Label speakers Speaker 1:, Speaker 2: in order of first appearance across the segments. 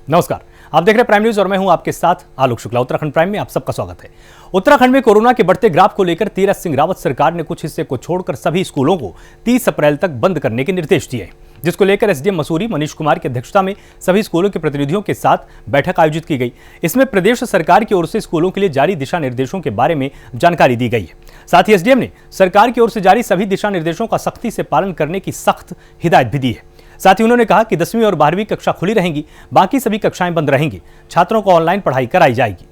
Speaker 1: नमस्कार, आप देख रहे हैं प्राइम न्यूज और मैं हूं आपके साथ आलोक शुक्ला। उत्तराखंड प्राइम में आप सबका स्वागत है। उत्तराखंड में कोरोना के बढ़ते ग्राफ को लेकर तीरथ सिंह रावत सरकार ने कुछ हिस्से को छोड़कर सभी स्कूलों को 30 अप्रैल तक बंद करने के निर्देश दिए, जिसको लेकर एसडीएम मसूरी मनीष कुमार की अध्यक्षता में सभी स्कूलों के प्रतिनिधियों के साथ बैठक आयोजित की गई। इसमें प्रदेश सरकार की ओर से स्कूलों के लिए जारी दिशा निर्देशों के बारे में जानकारी दी गई है। साथ ही एसडीएम ने सरकार की ओर से जारी सभी दिशा निर्देशों का सख्ती से पालन करने की सख्त हिदायत भी दी है। साथ ही उन्होंने कहा कि 10वीं और 12वीं कक्षा खुली रहेंगी, बाकी सभी कक्षाएं बंद रहेंगी। छात्रों को ऑनलाइन पढ़ाई कराई जाएगी।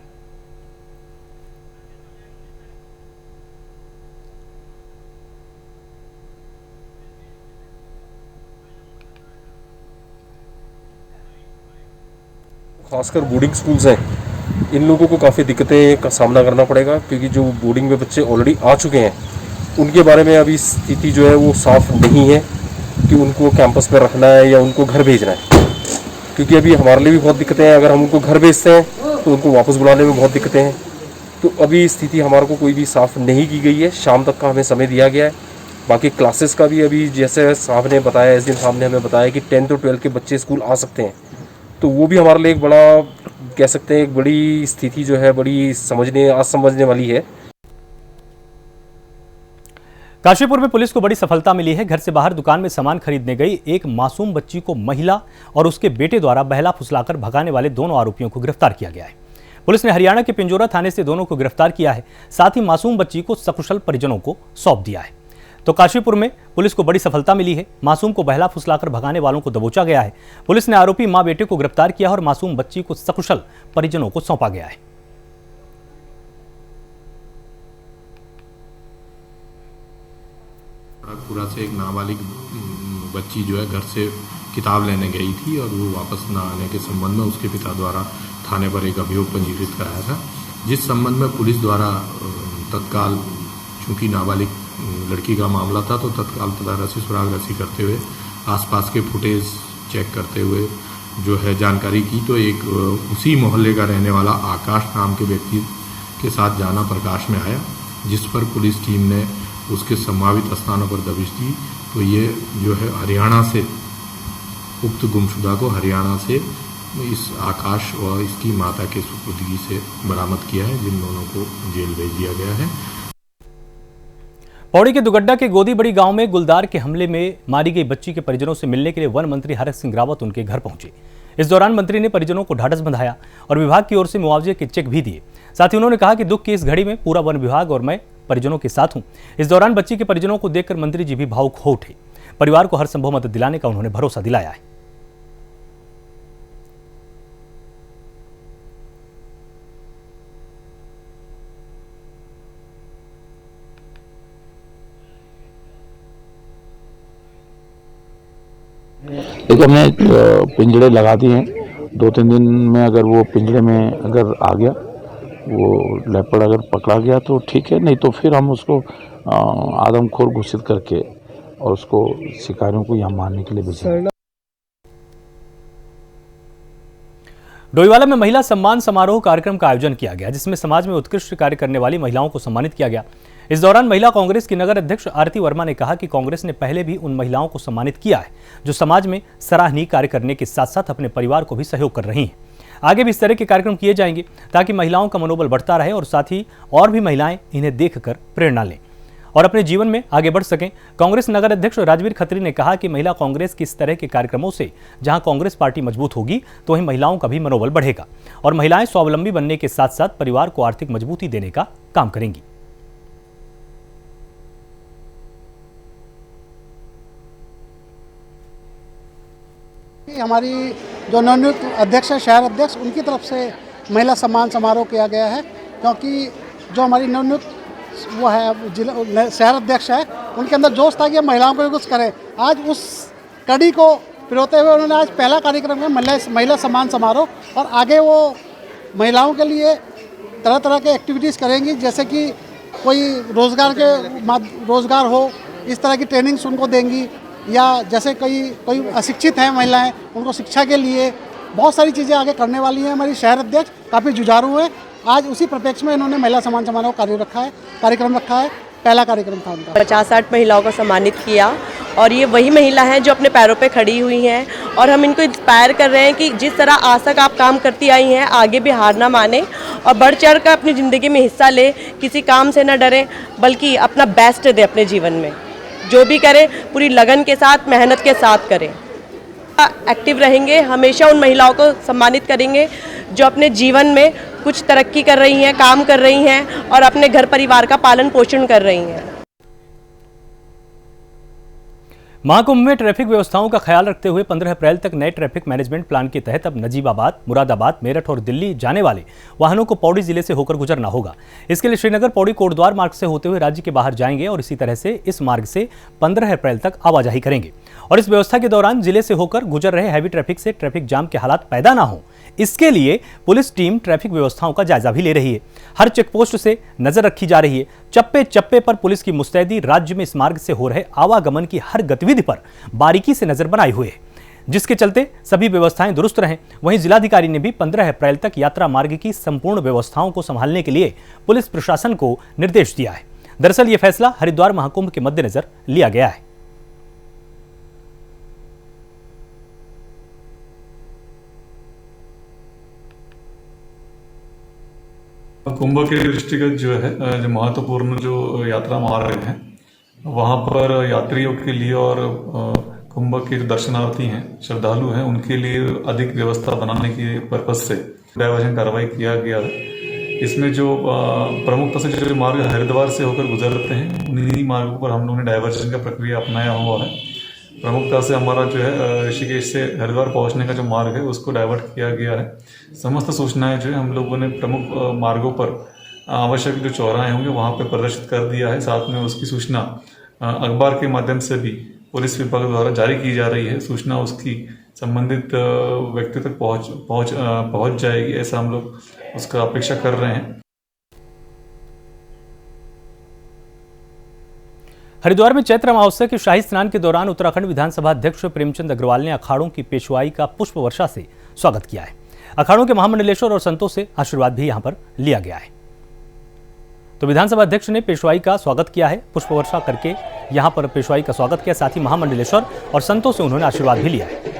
Speaker 2: खासकर बोर्डिंग स्कूल्स हैं, इन लोगों को काफ़ी दिक्कतें का सामना करना पड़ेगा, क्योंकि जो बोर्डिंग में बच्चे ऑलरेडी आ चुके हैं उनके बारे में अभी स्थिति जो है वो साफ नहीं है कि उनको कैंपस पर रखना है या उनको घर भेजना है। क्योंकि अभी हमारे लिए भी बहुत दिक्कतें हैं, अगर हम उनको घर भेजते हैं तो उनको वापस बुलाने में बहुत दिक्कतें हैं। तो अभी स्थिति हमारे को कोई भी साफ नहीं की गई है, शाम तक का हमें समय दिया गया है। बाकी क्लासेस का भी अभी जैसे साहब ने बताया, एसडीएम साहब ने हमें बताया कि 10th और 12th के बच्चे स्कूल आ सकते हैं, तो वो भी हमारे लिए एक बड़ा कह सकते हैं एक बड़ी स्थिति जो है बड़ी समझने वाली है।
Speaker 1: काशीपुर में पुलिस को बड़ी सफलता मिली है। घर से बाहर दुकान में सामान खरीदने गई एक मासूम बच्ची को महिला और उसके बेटे द्वारा बहला फुसलाकर भगाने वाले दोनों आरोपियों को गिरफ्तार किया गया है। पुलिस ने हरियाणा के पिंजौरा थाने से दोनों को गिरफ्तार किया है। साथ ही मासूम बच्ची को सकुशल परिजनों को सौंप दिया है। तो काशीपुर में पुलिस को बड़ी सफलता मिली है। मासूम को बहला फुसलाकर भगाने वालों को दबोचा गया है। पुलिस ने आरोपी मां बेटे को गिरफ्तार किया और मासूम बच्ची को सकुशल परिजनों को सौंपा गया है।
Speaker 3: पूरा से एक नाबालिग बच्ची जो है घर से किताब लेने गई थी और वो वापस ना आने के संबंध में उसके पिता द्वारा थाने पर एक अभियोग पंजीकृत कराया था, जिस संबंध में पुलिस द्वारा तत्काल, चूंकि नाबालिग लड़की का मामला था, तो तत्काल तलाशी सुराग रसी करते हुए आसपास के फुटेज चेक करते हुए जो है जानकारी की, तो एक उसी मोहल्ले का रहने वाला आकाश नाम के व्यक्ति के साथ जाना प्रकाश में आया, जिस पर पुलिस टीम ने उसके संभावित स्थानों पर दबिश दी। तो ये जो है हरियाणा से उक्त गुमशुदा को हरियाणा से इस आकाश और इसकी माता के सुपुर्दगी से बरामद किया है, जिन दोनों को जेल भेज दिया गया है।
Speaker 1: पौड़ी के दुगड्डा के गोदी बड़ी गांव में गुलदार के हमले में मारी गई बच्ची के परिजनों से मिलने के लिए वन मंत्री हरक सिंह रावत उनके घर पहुंचे। इस दौरान मंत्री ने परिजनों को ढाढ़स बंधाया और विभाग की ओर से मुआवजे के चेक भी दिए। साथ ही उन्होंने कहा कि दुख की इस घड़ी में पूरा वन विभाग और मैं परिजनों के साथ हूं। इस दौरान बच्ची के परिजनों को देखकर मंत्री जी भी भावुक हो उठे। परिवार को हर संभव मदद दिलाने का उन्होंने भरोसा दिलाया है।
Speaker 4: देखिए, हमने पिंजड़े लगा दिए हैं। 2-3 दिन में अगर वो पिंजड़े में अगर आ गया, वो लेपर्ड अगर पकड़ा गया तो ठीक है, नहीं तो फिर हम उसको आदमखोर घोषित करके और उसको शिकारियों को यहाँ मारने के लिए भेजेंगे।
Speaker 1: डोईवाला में महिला सम्मान समारोह कार्यक्रम का आयोजन किया गया, जिसमें समाज में उत्कृष्ट कार्य करने वाली महिलाओं को सम्मानित किया गया। इस दौरान महिला कांग्रेस की नगर अध्यक्ष आरती वर्मा ने कहा कि कांग्रेस ने पहले भी उन महिलाओं को सम्मानित किया है जो समाज में सराहनीय कार्य करने के साथ साथ अपने परिवार को भी सहयोग कर रही हैं। आगे भी इस तरह के कार्यक्रम किए जाएंगे ताकि महिलाओं का मनोबल बढ़ता रहे और साथ ही और भी महिलाएं इन्हें देखकर प्रेरणा लें और अपने जीवन में आगे बढ़ सकें। कांग्रेस नगर अध्यक्ष राजवीर खत्री ने कहा कि महिला कांग्रेस की इस तरह के कार्यक्रमों से जहां कांग्रेस पार्टी मजबूत होगी तो वहीं महिलाओं का भी मनोबल बढ़ेगा और महिलाएं स्वावलंबी बनने के साथ साथ परिवार को आर्थिक मजबूती देने का काम करेंगी।
Speaker 5: हमारी जो नवनियुक्त अध्यक्ष है, शहर अध्यक्ष, उनकी तरफ से महिला सम्मान समारोह किया गया है, क्योंकि जो हमारी नवनियुक्त वो है जिला शहर अध्यक्ष है, उनके अंदर जोश था कि महिलाओं को भी कुछ करें। आज उस कड़ी को पिरोते हुए उन्होंने आज पहला कार्यक्रम है महिला सम्मान समारोह, और आगे वो महिलाओं के लिए तरह तरह के एक्टिविटीज़ करेंगी, जैसे कि कोई रोज़गार हो, इस तरह की ट्रेनिंग्स उनको देंगी, या जैसे कोई अशिक्षित हैं महिलाएं, उनको शिक्षा के लिए बहुत सारी चीज़ें आगे करने वाली हैं। हमारी शहर अध्यक्ष काफ़ी जुझारू है। आज उसी प्रत्यक्ष में इन्होंने महिला सम्मान समारोह कार्यक्रम रखा है। पहला कार्यक्रम था उनका।
Speaker 6: 50-60 महिलाओं को सम्मानित किया और ये वही महिला हैं जो अपने पैरों पे खड़ी हुई हैं और हम इनको इंस्पायर कर रहे हैं कि जिस तरह आज तक आप काम करती आई हैं आगे भी हार ना माने और बढ़ चढ़ कर अपनी ज़िंदगी में हिस्सा ले, किसी काम से ना डरें बल्कि अपना बेस्ट दे अपने जीवन में, जो भी करें पूरी लगन के साथ मेहनत के साथ करें। एक्टिव रहेंगे, हमेशा उन महिलाओं को सम्मानित करेंगे जो अपने जीवन में कुछ तरक्की कर रही हैं, काम कर रही हैं और अपने घर परिवार का पालन पोषण कर रही हैं।
Speaker 1: महाकुंभ में ट्रैफिक व्यवस्थाओं का ख्याल रखते हुए 15 अप्रैल तक नए ट्रैफिक मैनेजमेंट प्लान के तहत अब नजीबाबाद, मुरादाबाद, मेरठ और दिल्ली जाने वाले वाहनों को पौड़ी जिले से होकर गुजरना होगा। इसके लिए श्रीनगर पौड़ी कोटद्वार मार्ग से होते हुए राज्य के बाहर जाएंगे और इसी तरह से इस मार्ग से 15 अप्रैल तक आवाजाही करेंगे। और इस व्यवस्था के दौरान जिले से होकर गुजर रहे हैवी ट्रैफिक से ट्रैफिक जाम के हालात पैदा ना हो, इसके लिए पुलिस टीम ट्रैफिक व्यवस्थाओं का जायजा भी ले रही है। हर चेकपोस्ट से नजर रखी जा रही है। चप्पे चप्पे पर पुलिस की मुस्तैदी राज्य में इस मार्ग से हो रहे आवागमन की हर गतिविधि पर बारीकी से नजर बनाए हुए है, जिसके चलते सभी व्यवस्थाएं दुरुस्त रहें। वहीं जिलाधिकारी ने भी 15 अप्रैल तक यात्रा मार्ग की संपूर्ण व्यवस्थाओं को संभालने के लिए पुलिस प्रशासन को निर्देश दिया है। दरअसल यह फैसला हरिद्वार महाकुंभ के मद्देनजर लिया गया है।
Speaker 7: कुंभ के दृष्टिगत जो है जो महत्वपूर्ण जो यात्रा मार्ग हैं वहाँ पर यात्रियों के लिए और कुंभ के जो दर्शनार्थी हैं, श्रद्धालु हैं, उनके लिए अधिक व्यवस्था बनाने के पर्पज से डायवर्जन कार्रवाई किया गया है। इसमें जो प्रमुखता से जो मार्ग हरिद्वार से होकर गुजरते हैं उन्हीं मार्गों पर हम लोगों ने डायवर्जन का प्रक्रिया अपनाया हुआ है। प्रमुखता से हमारा जो है ऋषिकेश से हरिद्वार पहुंचने का जो मार्ग है उसको डाइवर्ट किया गया है। समस्त सूचनाएं जो है हम लोगों ने प्रमुख मार्गों पर आवश्यक जो चौराहे होंगे वहां पर प्रदर्शित कर दिया है। साथ में उसकी सूचना अखबार के माध्यम से भी पुलिस विभाग द्वारा जारी की जा रही है। सूचना उसकी संबंधित व्यक्ति तक पहुंच जाएगी, ऐसा हम लोग उसका अपेक्षा कर रहे हैं।
Speaker 1: हरिद्वार में चैत्र अमावस्या के शाही स्नान के दौरान उत्तराखंड विधानसभा अध्यक्ष प्रेमचंद अग्रवाल ने अखाड़ों की पेशवाई का पुष्प वर्षा से स्वागत किया है। अखाड़ों के महामंडलेश्वर और संतों से आशीर्वाद भी यहां पर लिया गया है। तो विधानसभा अध्यक्ष ने पेशवाई का स्वागत किया है, पुष्प वर्षा करके यहां पर पेशवाई का स्वागत किया। साथ ही महामंडलेश्वर और संतों से उन्होंने आशीर्वाद भी लिया है।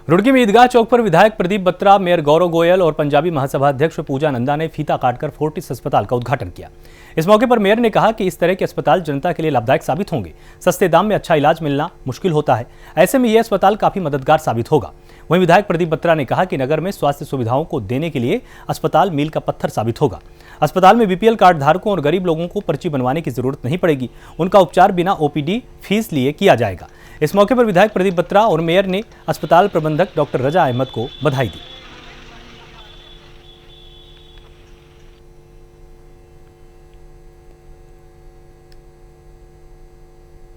Speaker 1: रुड़की में ईदगाह चौक पर विधायक प्रदीप बत्रा, मेयर गौरव गोयल और पंजाबी महासभा अध्यक्ष पूजा नंदा ने फीता काटकर फोर्टिस अस्पताल का उद्घाटन किया। इस मौके पर मेयर ने कहा कि इस तरह के अस्पताल जनता के लिए लाभदायक साबित होंगे। सस्ते दाम में अच्छा इलाज मिलना मुश्किल होता है, ऐसे में यह अस्पताल काफी मददगार साबित होगा। वहीं विधायक प्रदीप बत्रा ने कहा कि नगर में स्वास्थ्य सुविधाओं को देने के लिए अस्पताल मील का पत्थर साबित होगा। अस्पताल में बीपीएल कार्ड धारकों और गरीब लोगों को पर्ची बनवाने की जरूरत नहीं पड़ेगी। उनका उपचार बिना ओपीडी फीस लिए किया जाएगा। इस मौके पर विधायक प्रदीप बत्रा और मेयर ने अस्पताल प्रबंधक डॉक्टर रजा अहमद को बधाई दी।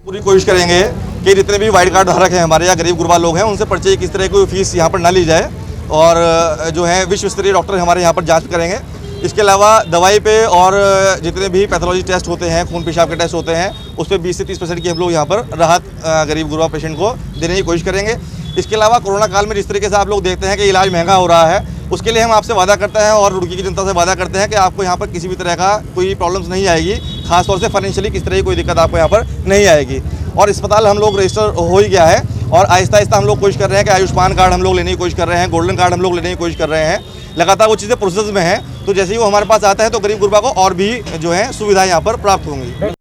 Speaker 8: पूरी कोशिश करेंगे कि जितने भी वाइट कार्ड धारक हैं हमारे या गरीब गुरबा लोग हैं उनसे पर्चे किस तरह कोई फीस यहाँ पर ना ली जाए और जो है विश्व स्तरीय डॉक्टर हमारे यहाँ पर जांच करेंगे। इसके अलावा दवाई पे और जितने भी पैथोलॉजी टेस्ट होते हैं, खून पेशाब के टेस्ट होते हैं, उस पर 20 से 30% की हम लोग यहाँ पर राहत गरीब गुरबा पेशेंट को देने की कोशिश करेंगे। इसके अलावा कोरोना काल में जिस तरीके से आप लोग देखते हैं कि इलाज महंगा हो रहा है, उसके लिए हम आपसे वादा करते हैं और रुड़की की जनता से वादा करते हैं कि आपको यहाँ पर किसी भी तरह का कोई प्रॉब्लम्स नहीं आएगी। खासतौर से फाइनेंशियली किस तरह की कोई दिक्कत आपको यहाँ पर नहीं आएगी। और अस्पताल हम लोग रजिस्टर हो ही गया है और आहिस्ता आहिस्ता हम लोग कोशिश कर रहे हैं कि आयुष्मान कार्ड हम लोग लेने की कोशिश कर रहे हैं, गोल्डन कार्ड हम लोग लेने की कोशिश कर रहे हैं। लगातार वो चीज़ें प्रोसेस में हैं, तो जैसे ही वो हमारे पास आता है तो गरीब गुरबा को और भी जो है सुविधाएं यहाँ पर प्राप्त होंगी।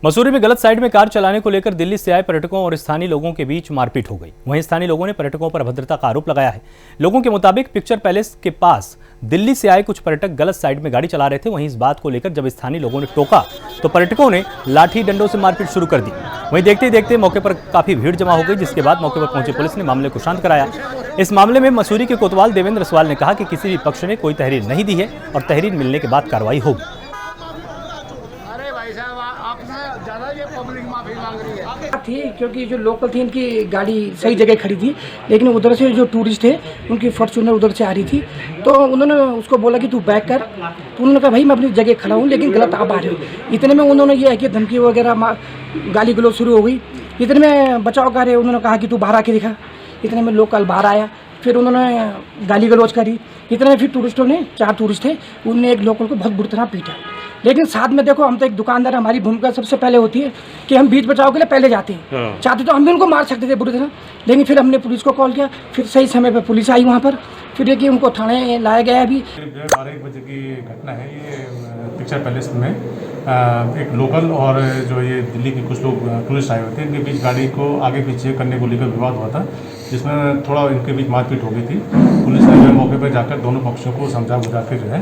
Speaker 1: मसूरी में गलत साइड में कार चलाने को लेकर दिल्ली से आए पर्यटकों और स्थानीय लोगों के बीच मारपीट हो गई। वहीं स्थानीय लोगों ने पर्यटकों पर अभद्रता का आरोप लगाया है। लोगों के मुताबिक पिक्चर पैलेस के पास दिल्ली से आए कुछ पर्यटक गलत साइड में गाड़ी चला रहे थे। वहीं इस बात को लेकर जब स्थानीय लोगों ने टोका तो पर्यटकों ने लाठी डंडों से मारपीट शुरू कर दी। वहीं देखते ही देखते मौके पर काफी भीड़ जमा हो गई, जिसके बाद मौके पर पहुंची पुलिस ने मामले को शांत कराया। इस मामले में मसूरी के कोतवाल देवेंद्र सवाल ने कहा कि किसी भी पक्ष ने कोई तहरीर नहीं दी है और तहरीर मिलने के बाद कार्रवाई होगी।
Speaker 9: थी क्योंकि जो लोकल थी इनकी गाड़ी सही जगह खड़ी थी, लेकिन उधर से जो टूरिस्ट थे उनकी फॉर्च्यूनर उधर से आ रही थी, तो उन्होंने उसको बोला कि तू बैक कर, तो उन्होंने कहा भाई मैं अपनी जगह खड़ा हूँ लेकिन गलत आप आ रहे हो। इतने में उन्होंने ये है कि धमकी वगैरह गाली गलौज शुरू हो गई। इतने में बचाव कार्य उन्होंने कहा कि तू बाहर आके दिखा। इतने में लोकल बाहर आया, फिर उन्होंने गाली गलौज करी। इतने में फिर टूरिस्टों ने 4 टूरिस्ट थे, उन्होंने एक लोकल को बहुत बुरी तरह पीटा। लेकिन साथ में देखो हम तो एक दुकानदार, हमारी भूमिका सबसे पहले होती है कि हम बीच बचाव के लिए पहले जाते हैं। चाहते तो हम भी उनको मार सकते थे बुरी तरह, लेकिन फिर हमने पुलिस को कॉल किया, फिर सही समय पर पुलिस आई वहाँ पर, फिर देखिए उनको थाने लाया गया। अभी
Speaker 10: 12 बजे की घटना है। ये पिक्चर पैलेस में एक लोकल और जो ये दिल्ली के कुछ लोग टूरिस्ट आए हुए थे, इनके बीच गाड़ी को आगे पीछे करने को लेकर विवाद हुआ था, जिसमें थोड़ा इनके बीच मारपीट हो गई थी। पुलिस ने जो मौके पर जाकर दोनों पक्षों को समझा बुझा के जो है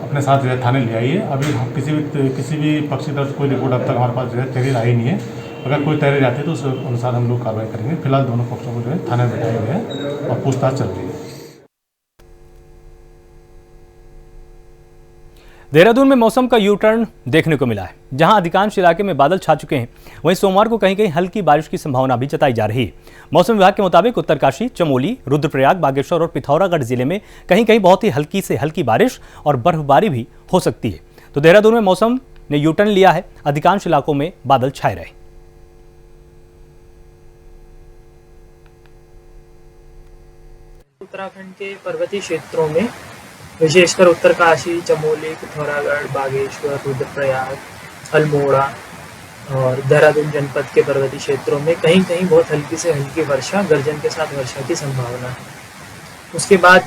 Speaker 10: अपने साथ जो है थाने ले आई है। अभी हम किसी भी पक्ष की तरफ से कोई रिपोर्ट अब तक हमारे पास जो है तहरीर आई नहीं है। अगर कोई तहरीर आती है तो उस अनुसार हम लोग कार्रवाई करेंगे। फिलहाल दोनों पक्षों को जो है थाने में बैठाए हुए हैं और पूछताछ चल रही है।
Speaker 1: देहरादून में मौसम का यू टर्न देखने को मिला है। जहां अधिकांश इलाके में बादल छा चुके हैं, वहीं सोमवार को कहीं कहीं हल्की बारिश की संभावना भी जताई जा रही है। मौसम विभाग के मुताबिक उत्तरकाशी, चमोली, रुद्रप्रयाग, बागेश्वर और पिथौरागढ़ जिले में कहीं कहीं बहुत ही हल्की से हल्की बारिश और बर्फबारी भी हो सकती है। तो देहरादून में मौसम ने यू टर्न लिया है, अधिकांश इलाकों में बादल छाए रहे।
Speaker 11: उत्तराखंड के पर्वतीय क्षेत्रों में विशेषकर उत्तरकाशी, चमोली, पिथौरागढ़, बागेश्वर, रुद्रप्रयाग, अल्मोड़ा और देहरादून जनपद के पर्वतीय क्षेत्रों में कहीं कहीं बहुत हल्की से हल्की वर्षा, गर्जन के साथ वर्षा की संभावना है। उसके बाद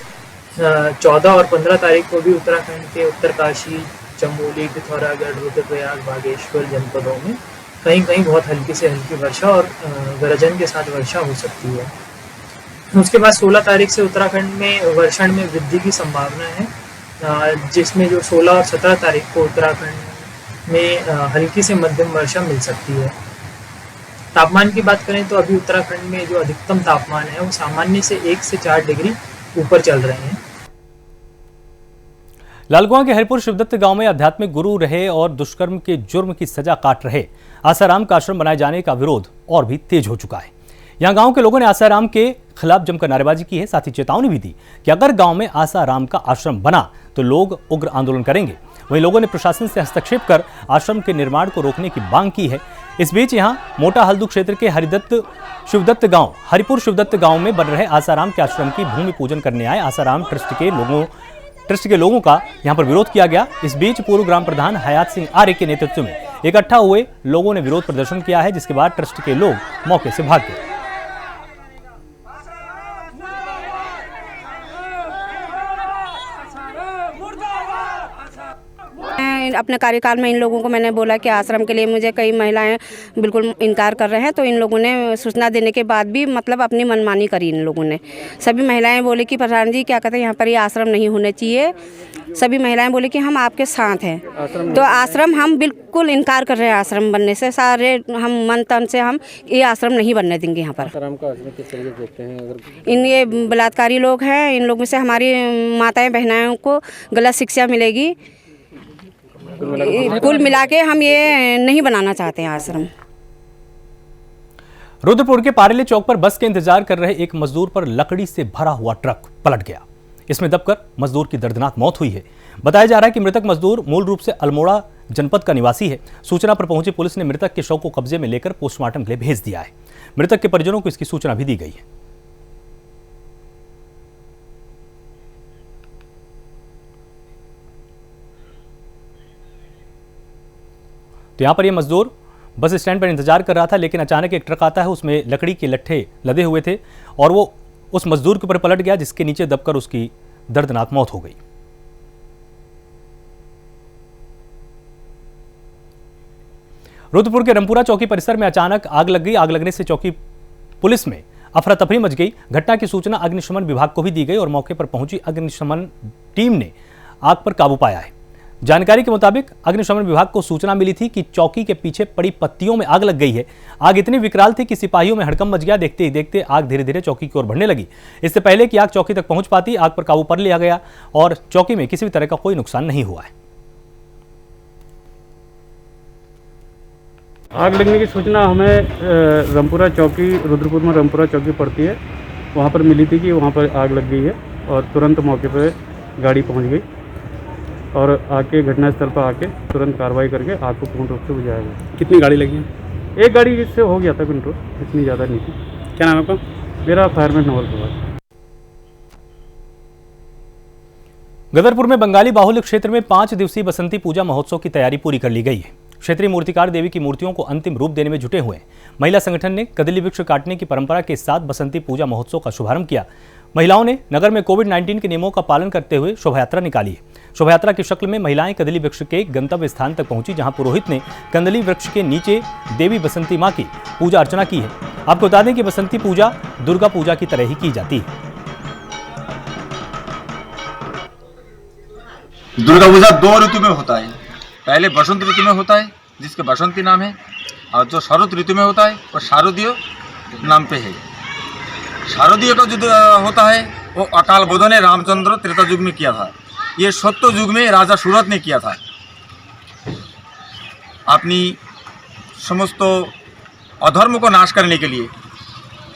Speaker 11: 14 और 15 तारीख को भी उत्तराखंड के उत्तरकाशी, चमोली, पिथौरागढ़, रुद्रप्रयाग, बागेश्वर जनपदों में कहीं कहीं बहुत हल्की से हल्की वर्षा और गर्जन के साथ वर्षा हो सकती है। उसके बाद 16 तारीख से उत्तराखंड में वर्षण में वृद्धि की संभावना है, जिसमें जो 16 और 17 तारीख को उत्तराखंड में हल्की से मध्यम वर्षा मिल सकती है। तापमान की बात करें तो अभी उत्तराखंड में जो अधिकतम तापमान है वो सामान्य से 1 से 4 डिग्री ऊपर चल रहे हैं।
Speaker 1: लालकुआं के हरिपुर शिवदत्त गांव में आध्यात्मिक गुरु रहे और दुष्कर्म के जुर्म की सजा काट रहे आसाराम का आश्रम बनाए जाने का विरोध और भी तेज हो चुका है। यहां गांव के लोगों ने आसाराम के खिलाफ जमकर नारेबाजी की है, साथ ही चेतावनी भी दी कि अगर गांव में आसाराम का आश्रम बना तो लोग उग्र आंदोलन करेंगे। वहीं लोगों ने प्रशासन से हस्तक्षेप कर आश्रम के निर्माण को रोकने की मांग की है। इस बीच यहां मोटा हल्दू क्षेत्र के हरिपुर शिवदत्त गांव में बन रहे आसाराम के आश्रम की भूमि पूजन करने आए आसाराम ट्रस्ट के लोगों का यहां पर विरोध किया गया। इस बीच पूर्व ग्राम प्रधान हयात सिंह आर्य के नेतृत्व में इकट्ठा हुए लोगों ने विरोध प्रदर्शन किया है, जिसके बाद ट्रस्ट के लोग मौके से भाग गए।
Speaker 12: अपने कार्यकाल में इन लोगों को मैंने बोला कि आश्रम के लिए मुझे कई महिलाएं बिल्कुल इनकार कर रहे हैं, तो इन लोगों ने सूचना देने के बाद भी मतलब अपनी मनमानी करी। इन लोगों ने सभी महिलाएं बोले कि प्रधान जी क्या कहते हैं, यहाँ पर ये आश्रम नहीं होने चाहिए। सभी महिलाएं बोले कि हम आपके साथ हैं, तो आश्रम हम बिल्कुल इनकार कर रहे हैं। आश्रम बनने से सारे हम मन तन से हम ये आश्रम नहीं बनने देंगे। यहाँ पर इन ये बलात्कारी लोग हैं, इन लोगों से हमारी माताएं बहनाओं को गलत शिक्षा मिलेगी। कुल मिला के हम ये नहीं बनाना चाहते हैं आश्रम।
Speaker 1: रुद्रपुर के पारेले चौक पर बस के इंतजार कर रहे एक मजदूर पर लकड़ी से भरा हुआ ट्रक पलट गया। इसमें दबकर मजदूर की दर्दनाक मौत हुई है। बताया जा रहा है कि मृतक मजदूर मूल रूप से अल्मोड़ा जनपद का निवासी है। सूचना पर पहुंची पुलिस ने मृतक के शव को कब्जे में लेकर पोस्टमार्टम के लिए भेज दिया है। मृतक के परिजनों को इसकी सूचना भी दी गई है। तो यहां पर यह मजदूर बस स्टैंड पर इंतजार कर रहा था, लेकिन अचानक एक ट्रक आता है, उसमें लकड़ी के लट्ठे लदे हुए थे और वो उस मजदूर के ऊपर पलट गया, जिसके नीचे दबकर उसकी दर्दनाक मौत हो गई। रुद्रपुर के रमपुरा चौकी परिसर में अचानक आग लग गई। आग लगने से चौकी पुलिस में अफरा तफरी मच गई। घटना की सूचना अग्निशमन विभाग को भी दी गई और मौके पर पहुंची अग्निशमन टीम ने आग पर काबू पाया है। जानकारी के मुताबिक अग्निशमन विभाग को सूचना मिली थी कि चौकी के पीछे पड़ी पत्तियों में आग लग गई है। आग इतनी विकराल थी कि सिपाहियों में हड़कंप मच गया। देखते ही देखते आग धीरे धीरे चौकी की ओर बढ़ने लगी। इससे पहले कि आग चौकी तक पहुंच पाती, आग पर काबू पर लिया गया और चौकी में किसी भी तरह का कोई नुकसान नहीं हुआ है।
Speaker 13: आग लगने की सूचना हमें रामपुरा चौकी, रुद्रपुर में रामपुरा चौकी पड़ती है, वहाँ पर मिली थी कि वहाँ पर आग लग गई है और तुरंत मौके पर गाड़ी पहुँच गई और आके घटनास्थल पर आके तुरंत कार्रवाई करके आग को पूर्ण रूप से बुझाया गया।
Speaker 14: कितनी गाड़ी लगी है?
Speaker 13: एक गाड़ी से हो गया था कंट्रोल, इतनी ज़्यादा नहीं थी।
Speaker 14: क्या नाम है आपका?
Speaker 13: मेरा फायरमैन नवल कुमार।
Speaker 1: गदरपुर में बंगाली बाहुल्य क्षेत्र में 5 दिवसीय बसंती पूजा महोत्सव की तैयारी पूरी कर ली गई है। क्षेत्रीय मूर्तिकार देवी की मूर्तियों को अंतिम रूप देने में जुटे हुए हैं। महिला संगठन ने कदली वृक्ष काटने की परंपरा के साथ बसंती पूजा महोत्सव का शुभारंभ किया। महिलाओं ने नगर में कोविड-19 के नियमों का पालन करते हुए शोभायात्रा निकाली है। शोभायात्रा की शक्ल में महिलाएं कदली वृक्ष के गंतव्य स्थान तक पहुंची, जहां पुरोहित ने कंदली वृक्ष के नीचे देवी बसंती मां की पूजा अर्चना की है। आपको बता दें कि बसंती पूजा दुर्गा पूजा की तरह ही की जाती है।
Speaker 15: दुर्गा पूजा 2 ऋतु में होता है। पहले बसंत ऋतु में होता है जिसके बसंती नाम है, और जो शरद ऋतु में होता है वो शारदीय नाम पे है। शारदीय का जो होता है वो अकाल बोधन ने रामचंद्र त्रेता युग में किया था। ये सत्य युग में राजा सूरत ने किया था। अपनी समस्त अधर्म को नाश करने के लिए,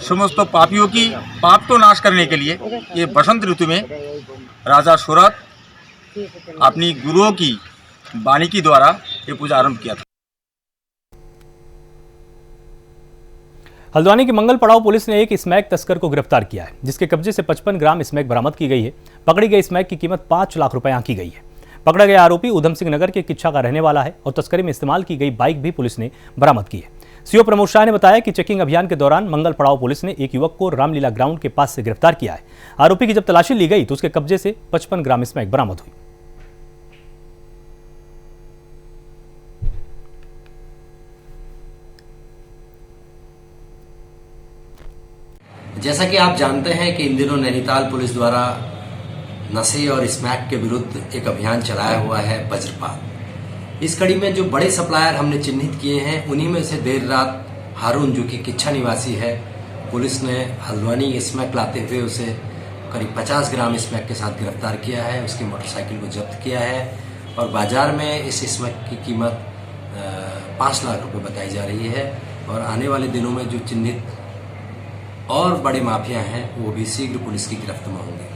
Speaker 15: समस्त पापियों की पाप को नाश करने के लिए ये बसंत ऋतु में राजा सूरत अपनी गुरुओं की वाणी के द्वारा ये पूजा आरंभ किया था।
Speaker 1: हल्द्वानी की मंगल पड़ाव पुलिस ने एक स्मैक तस्कर को गिरफ्तार किया है, जिसके कब्जे से 55 ग्राम स्मैक बरामद की गई है। पकड़ी गई स्मैक की कीमत 5 लाख रुपए आंकी गई है। पकड़ा गया आरोपी उधम सिंह नगर के किच्छा का रहने वाला है और तस्करी में इस्तेमाल की गई बाइक भी पुलिस ने बरामद की है। सीओ प्रमोद शाह ने बताया कि चेकिंग अभियान के दौरान मंगल पड़ाव पुलिस ने एक युवक को रामलीला ग्राउंड के पास से गिरफ्तार किया है। आरोपी की जब तलाशी ली गई तो उसके कब्जे से 55 ग्राम स्मैक बरामद हुई।
Speaker 16: जैसा कि आप जानते हैं कि इन दिनों नैनीताल पुलिस द्वारा नशे और स्मैक के विरुद्ध एक अभियान चलाया हुआ है वज्रपात। इस कड़ी में जो बड़े सप्लायर हमने चिन्हित किए हैं, उन्हीं में से देर रात हारून, जो कि किच्छा निवासी है, पुलिस ने हल्द्वानी स्मैक लाते हुए उसे करीब 50 ग्राम स्मैक के साथ गिरफ्तार किया है। उसकी मोटरसाइकिल को जब्त किया है और बाजार में इस स्मैक की कीमत 5 लाख रुपए बताई जा रही है। और आने वाले दिनों में जो चिन्हित और बड़े माफिया हैं वो भी शीघ्र पुलिस की गिरफ्त में होंगे।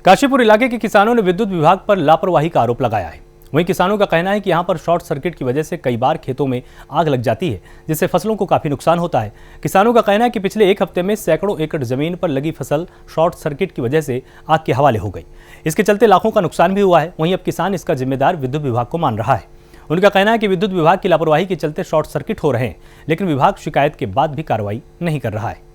Speaker 1: काशीपुर इलाके के किसानों ने विद्युत विभाग पर लापरवाही का आरोप लगाया है। वहीं किसानों का कहना है कि यहां पर शॉर्ट सर्किट की वजह से कई बार खेतों में आग लग जाती है, जिससे फसलों को काफी नुकसान होता है। किसानों का कहना है कि पिछले 1 हफ्ते में सैकड़ों एकड़ जमीन पर लगी फसल शॉर्ट सर्किट की वजह से आग के हवाले हो गई। इसके चलते लाखों का नुकसान भी हुआ है। वहीं अब किसान इसका जिम्मेदार विद्युत विभाग को मान रहा है। उनका कहना है कि विद्युत विभाग की लापरवाही के चलते शॉर्ट सर्किट हो रहे हैं, लेकिन विभाग शिकायत के बाद भी कार्रवाई नहीं कर रहा है।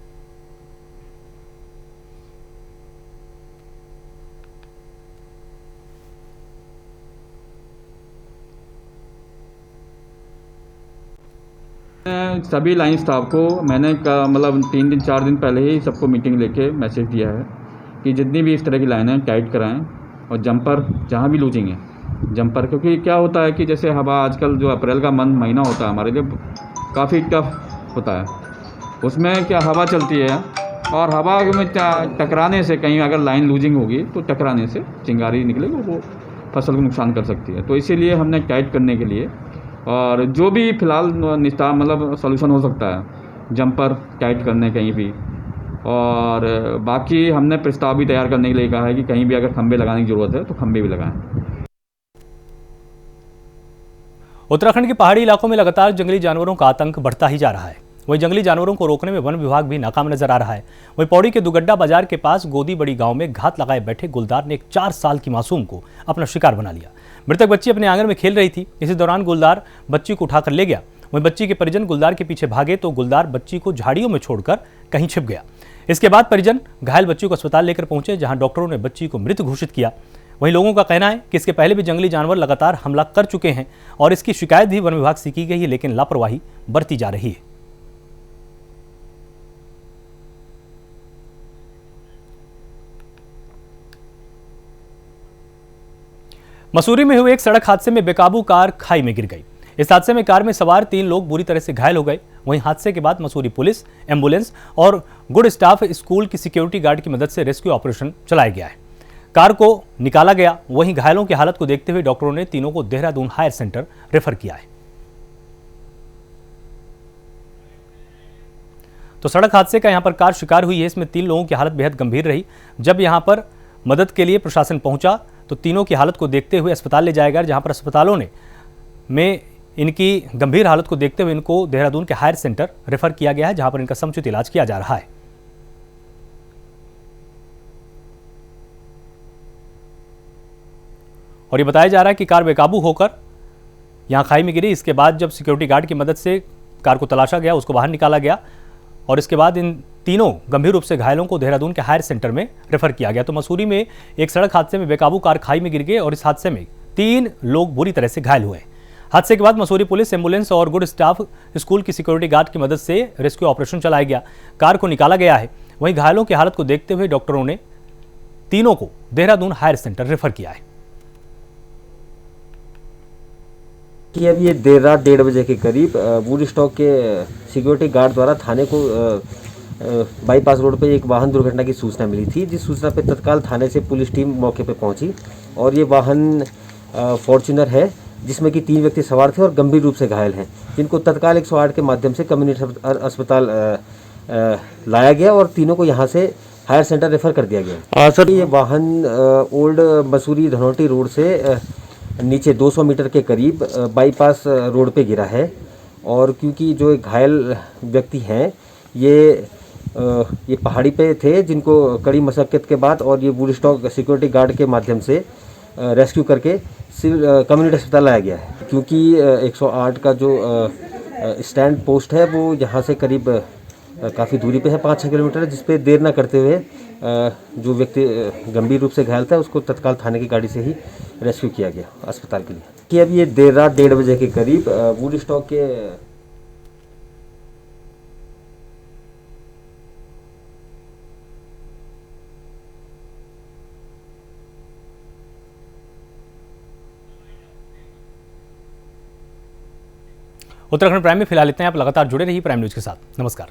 Speaker 13: सभी लाइन स्टाफ को मैंने मतलब 3 दिन 4 दिन पहले ही सबको मीटिंग लेके मैसेज दिया है कि जितनी भी इस तरह की लाइनें टाइट कराएं और जंपर जहां भी लूजिंग है जंपर, क्योंकि क्या होता है कि जैसे हवा आजकल जो अप्रैल का महीना होता है हमारे लिए काफ़ी टफ होता है। उसमें क्या हवा चलती है और हवा में टकराने से कहीं अगर लाइन लूजिंग होगी तो टकराने से चिंगारी निकलेगी, वो फसल को नुकसान कर सकती है। तो इसीलिए हमने टाइट करने के लिए और जो भी फिलहाल निस्तार मतलब सॉल्यूशन हो सकता है जंपर टाइट करने कहीं भी, और बाकी हमने प्रस्ताव भी तैयार करने के लिए कहा है कि कहीं भी अगर खंबे लगाने की ज़रूरत है तो खंबे भी लगाएं।
Speaker 1: उत्तराखंड के पहाड़ी इलाकों में लगातार जंगली जानवरों का आतंक बढ़ता ही जा रहा है। वहीं जंगली जानवरों को रोकने में वन विभाग भी नाकाम नजर आ रहा है। वहीं पौड़ी के दुगड्डा बाजार के पास गोदी बड़ी गांव में घात लगाए बैठे गुलदार ने एक 4 साल की मासूम को अपना शिकार बना लिया। मृतक बच्ची अपने आंगन में खेल रही थी। इसी दौरान गुलदार बच्ची को उठाकर ले गया। वहीं बच्ची के परिजन गुलदार के पीछे भागे तो गुलदार बच्ची को झाड़ियों में छोड़कर कहीं छिप गया। इसके बाद परिजन घायल बच्ची को अस्पताल लेकर पहुंचे, जहां डॉक्टरों ने बच्ची को मृत घोषित किया। वहीं लोगों का कहना है कि इसके पहले भी जंगली जानवर लगातार हमला कर चुके हैं और इसकी शिकायत भी वन विभाग से की गई है, लेकिन लापरवाही बरती जा रही है। मसूरी में हुए एक सड़क हादसे में बेकाबू कार खाई में गिर गई। इस हादसे में कार में सवार 3 लोग बुरी तरह से घायल हो गए। वहीं हादसे के बाद मसूरी पुलिस, एम्बुलेंस और गुड स्टाफ स्कूल की सिक्योरिटी गार्ड की मदद से रेस्क्यू ऑपरेशन चलाया गया है। कार को निकाला गया। वहीं घायलों की हालत को देखते हुए डॉक्टरों ने तीनों को देहरादून हायर सेंटर रेफर किया है। तो सड़क हादसे का यहां पर कार शिकार हुई है। इसमें 3 लोगों की हालत बेहद गंभीर रही। जब यहां पर मदद के लिए प्रशासन पहुंचा तो तीनों की हालत को देखते हुए अस्पताल ले जाया गया, जहां पर अस्पतालों में इनकी गंभीर हालत को देखते हुए इनको देहरादून के हायर सेंटर रेफर किया गया है, जहां पर इनका समुचित इलाज किया जा रहा है। और ये बताया जा रहा है कि कार बेकाबू होकर यहां खाई में गिरी। इसके बाद जब सिक्योरिटी गार्ड की मदद से कार को तलाशा गया, उसको बाहर निकाला गया और इसके बाद इन तीनों गंभीर रूप से घायलों को देहरादून के हायर सेंटर में रेफर किया गया। तो मसूरी में एक सड़क हादसे में बेकाबू कार खाई में गिर गई और इस हादसे में 3 लोग बुरी तरह से घायल हुए। हादसे के बाद मसूरी पुलिस, एम्बुलेंस और गुड स्टाफ स्कूल की सिक्योरिटी गार्ड की मदद से रेस्क्यू ऑपरेशन चलाया गया। कार को निकाला गया है। वहीं घायलों की हालत को देखते हुए डॉक्टरों ने तीनों को देहरादून हायर सेंटर रेफर किया है।
Speaker 14: कि अब ये देर रात 1:30 बजे के करीब वुड स्टॉक के सिक्योरिटी गार्ड द्वारा थाने को बाईपास रोड पे एक वाहन दुर्घटना की सूचना मिली थी, जिस सूचना पे तत्काल थाने से पुलिस टीम मौके पे पहुंची और ये वाहन फॉर्च्यूनर है जिसमें कि 3 व्यक्ति सवार थे और गंभीर रूप से घायल हैं, जिनको तत्काल 108 के माध्यम से कम्युनिटी अस्पताल लाया गया और तीनों को यहाँ से हायर सेंटर रेफर कर दिया गया। सर, ये वाहन ओल्ड मसूरी धनौटी रोड से नीचे 200 मीटर के करीब बाईपास रोड पे गिरा है और क्योंकि जो घायल व्यक्ति हैं ये पहाड़ी पे थे, जिनको कड़ी मशक्कत के बाद और ये वुड स्टॉक सिक्योरिटी गार्ड के माध्यम से रेस्क्यू करके कम्युनिटी अस्पताल लाया गया है। क्योंकि 108 का जो स्टैंड पोस्ट है वो यहाँ से करीब काफ़ी दूरी पे है, 5-6 किलोमीटर, जिस पे देर ना करते हुए जो व्यक्ति गंभीर रूप से घायल था उसको तत्काल थाने की गाड़ी से ही रेस्क्यू किया गया अस्पताल के लिए। कि अब ये देर रात 1:30 बजे के करीब वुड स्टॉक के
Speaker 1: उत्तराखंड प्राइम में फिलहाल इतना ही। आप लगातार जुड़े रहिए प्राइम न्यूज के साथ। नमस्कार।